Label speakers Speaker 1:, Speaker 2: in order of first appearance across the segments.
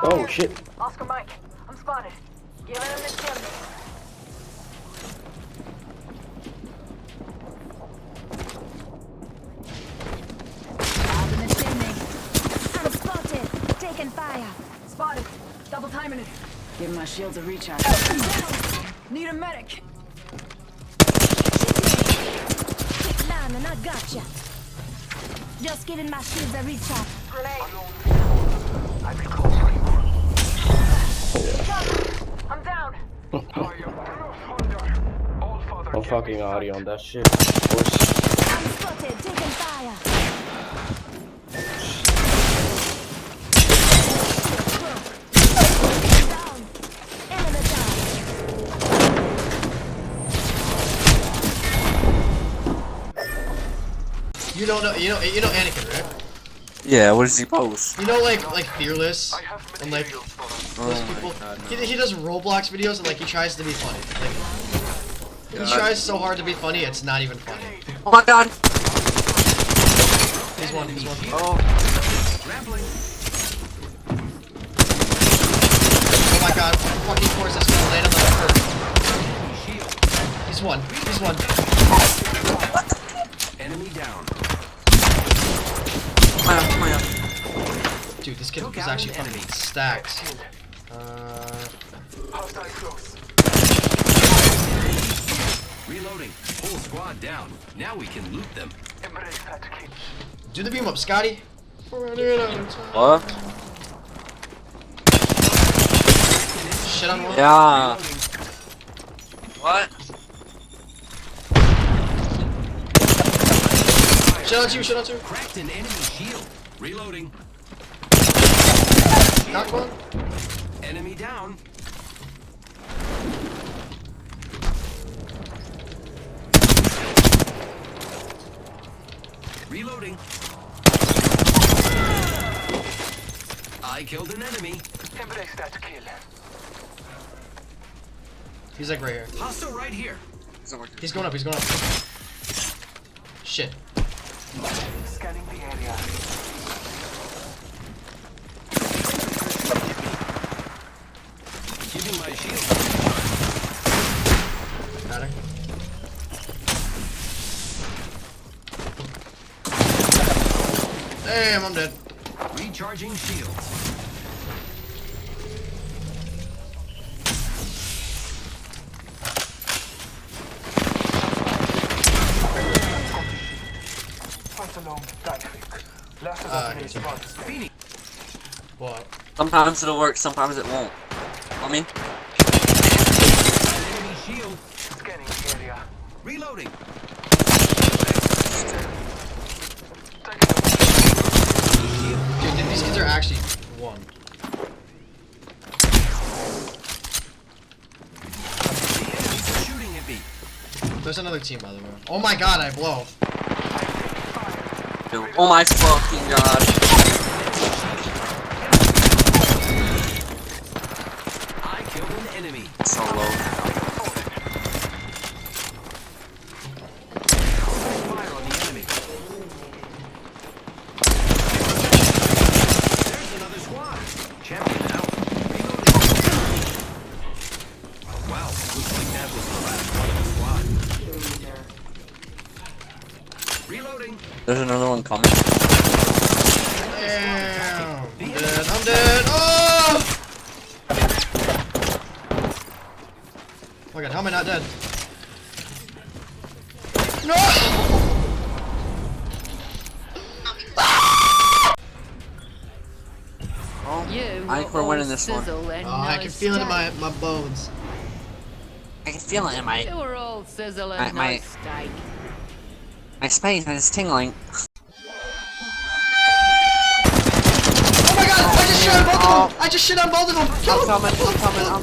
Speaker 1: Oh shit.
Speaker 2: Oscar Mike, I'm spotted. Giving him the kill.
Speaker 3: Out in the chimney. I'm spotted. Taking fire.
Speaker 2: Spotted. Double timing it.
Speaker 4: Give my shields a recharge.
Speaker 2: Need a medic.
Speaker 3: Quick man, and I gotcha. Just giving my shields a recharge.
Speaker 2: Grenade.
Speaker 5: I've been close anymore.
Speaker 2: I'm down.
Speaker 1: No fucking audio on that shit. Of course.
Speaker 3: I'm spotted. Taking fire. Down. Enemy down.
Speaker 6: You don't know, you know Anakin, right?
Speaker 7: Yeah, what does he post?
Speaker 6: You know, like Fearless, and like
Speaker 7: Oh
Speaker 6: those
Speaker 7: my
Speaker 6: people.
Speaker 7: God, no.
Speaker 6: He does Roblox videos and like he tries to be funny. Like, he tries so hard to be funny, it's not even funny.
Speaker 7: Oh my god!
Speaker 6: He's one.
Speaker 7: Oh,
Speaker 6: Oh my god! Fucking course is gonna land on the first. He's one.
Speaker 5: Enemy down.
Speaker 7: come on.
Speaker 6: Dude, this kid is actually fucking stacked.
Speaker 5: Hostile close. Reloading. Whole squad down. Now we can loot them. Embrace that kill.
Speaker 6: Do the beam up, Scotty.
Speaker 7: What?
Speaker 6: Shit on one.
Speaker 7: Yeah. What?
Speaker 6: Shit on two.
Speaker 5: Cracked an enemy shield. Reloading.
Speaker 6: Knock one.
Speaker 5: Enemy down. Reloading. I killed an enemy. Embrace that kill.
Speaker 6: He's like right here.
Speaker 5: Hostile right here.
Speaker 6: He's going up. Shit.
Speaker 5: Scanning the area. Giving my shield.
Speaker 6: Got her. Damn, I'm dead.
Speaker 5: Recharging shields.
Speaker 6: What?
Speaker 7: Sometimes it'll work, sometimes it won't. I mean,
Speaker 5: Enemy shield. Scanning area. Reloading.
Speaker 6: Dude, these kids are actually one.
Speaker 5: The enemies are shooting at me.
Speaker 6: There's another team, by the way. Oh my god, I blow.
Speaker 7: oh my fucking god.
Speaker 5: I killed an enemy.
Speaker 7: So low.
Speaker 5: Fire on the enemy. There's another squad. Champion out. Reloading. Wow, looks like that was the last one of the squad. Reloading.
Speaker 7: There's another one coming.
Speaker 6: Damn. I'm dead. Oh! Oh my god, how am I not dead? No!
Speaker 7: I think we're winning this one.
Speaker 6: Oh, I can feel it in my bones.
Speaker 7: I can feel it in my
Speaker 4: They were all sizzle
Speaker 7: My-
Speaker 4: and
Speaker 7: my-
Speaker 4: no steak.
Speaker 7: my spine is tingling.
Speaker 6: Oh my god, I just shit on both of them. Kill
Speaker 7: I'm
Speaker 6: them.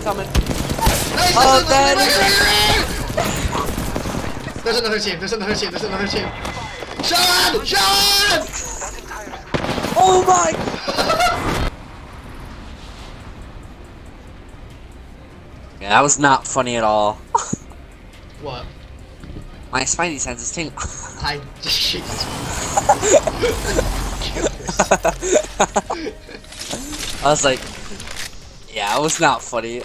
Speaker 7: coming.
Speaker 6: Nice,
Speaker 7: Oh,
Speaker 6: nice,
Speaker 7: dead.
Speaker 6: nice. There's another team. Sean!
Speaker 7: Oh my! Yeah, that was not funny at all.
Speaker 6: What?
Speaker 7: My spidey sense is tingling.
Speaker 6: I Jesus.
Speaker 7: I was like, Yeah, it was not funny.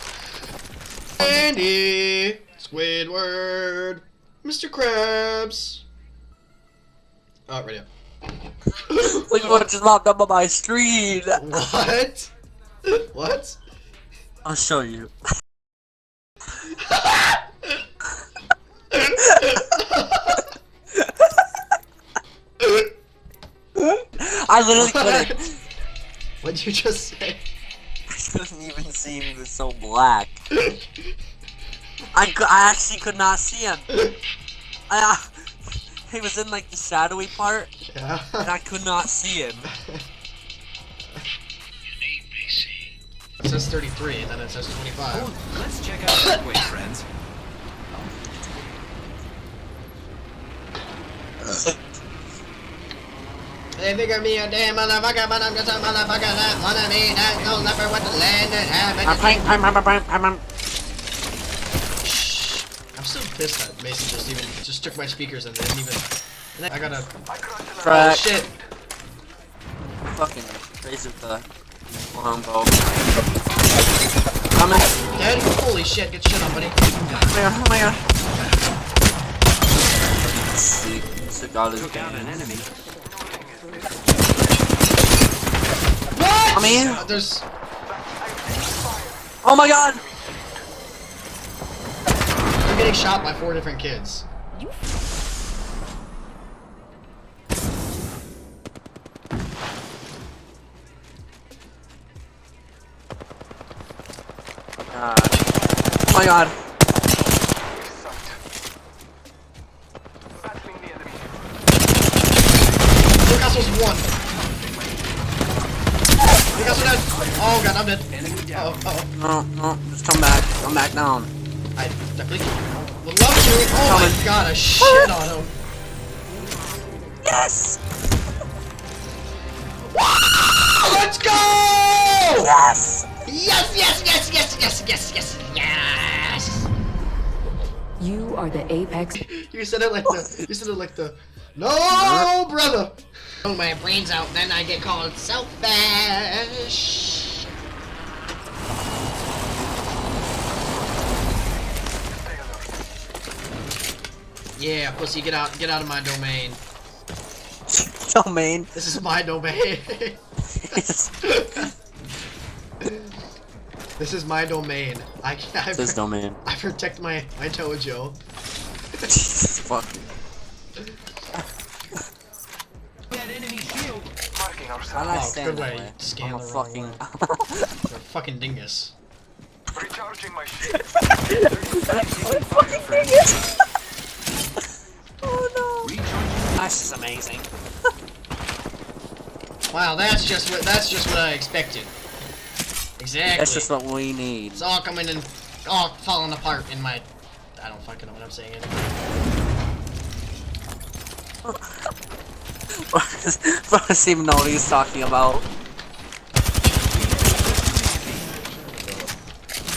Speaker 6: Andy, Squidward, Mr. Krabs. Oh, right now.
Speaker 7: Look what just popped up on my screen.
Speaker 6: What? What?
Speaker 7: I'll show you. I literally couldn't.
Speaker 6: What'd you just say?
Speaker 7: I couldn't even see him. He was so black. I actually could not see him. He was in like the shadowy part,
Speaker 6: Yeah.
Speaker 7: and I could not see him.
Speaker 6: It says 33, and then it says 25.
Speaker 5: Oh, let's check out that way, friends.
Speaker 6: They figure me a damn motherfucker, but I'm just a motherfucker that wanna be that no leper with the land and have it. I'm still pissed that Mason just took my speakers and they didn't even. And then I gotta. Oh
Speaker 7: Crack.
Speaker 6: shit!
Speaker 7: Fucking crazy with the longbow. Come in.
Speaker 6: Dead? Holy shit! Get shit on, buddy.
Speaker 7: Oh my god. Let's see. So God is
Speaker 5: Took out an enemy.
Speaker 6: What?
Speaker 7: Come here.
Speaker 6: There's.
Speaker 7: Oh my god.
Speaker 6: I'm getting shot by 4 different kids.
Speaker 7: Oh my god.
Speaker 6: Newcastle's 1. Newcastle dead. Oh god, I'm dead.
Speaker 5: Enemy down.
Speaker 6: Oh.
Speaker 7: No, just come back. Come back down.
Speaker 6: I definitely would love to. Oh
Speaker 7: Coming.
Speaker 6: my god, I shit on him.
Speaker 7: Yes!
Speaker 6: Let's go!
Speaker 7: Yes!
Speaker 6: Yes!
Speaker 2: You are the apex.
Speaker 6: You said it like the. No, brother. Oh, my brains out, then I get called selfish. Yeah, pussy, get out of my domain.
Speaker 7: Domain.
Speaker 6: This is my domain. This is my domain.
Speaker 7: This domain.
Speaker 6: I protect my dojo.
Speaker 7: Jesus fuck.
Speaker 5: That enemy shield.
Speaker 7: I like
Speaker 6: Oh,
Speaker 7: standing
Speaker 6: good way.
Speaker 7: that way.
Speaker 6: Scanned
Speaker 7: I'm a
Speaker 6: the wrong
Speaker 7: fucking.
Speaker 6: You're a fucking dingus.
Speaker 5: Recharging my shield.
Speaker 7: Oh no. That's just amazing.
Speaker 6: Wow, that's just what I expected. Exactly.
Speaker 7: That's just what we need.
Speaker 6: It's all coming and all falling apart in my. I don't fucking know what I'm saying anymore.
Speaker 7: Doesn't even know what he's talking about.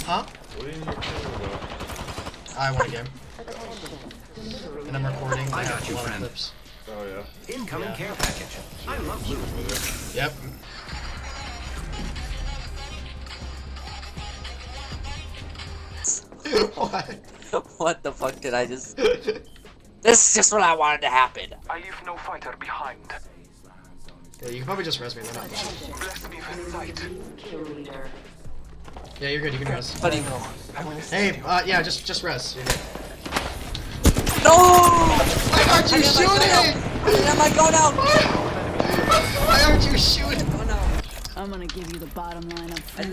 Speaker 6: Huh? I want a game. And I'm recording.
Speaker 5: I got
Speaker 6: have
Speaker 5: you,
Speaker 6: a lot of
Speaker 5: friend.
Speaker 6: clips.
Speaker 1: Oh yeah.
Speaker 5: Incoming
Speaker 6: Yeah.
Speaker 5: care package. I love loot.
Speaker 6: Yep. What?
Speaker 7: What the fuck did I just? This is just what I wanted to happen.
Speaker 8: I leave no fighter behind.
Speaker 6: Yeah, you can probably just res me. They're not pushing.
Speaker 8: Bless me with sight.
Speaker 6: Yeah, you're good. You can res.
Speaker 7: Buddy.
Speaker 6: Hey, yeah, just res. You're good.
Speaker 7: No!
Speaker 6: Why aren't you
Speaker 7: I
Speaker 6: shooting?
Speaker 7: am I going out?
Speaker 6: Why aren't you shooting?
Speaker 7: Oh no.
Speaker 4: I'm gonna give you the bottom line up
Speaker 7: I
Speaker 4: front.
Speaker 7: didn't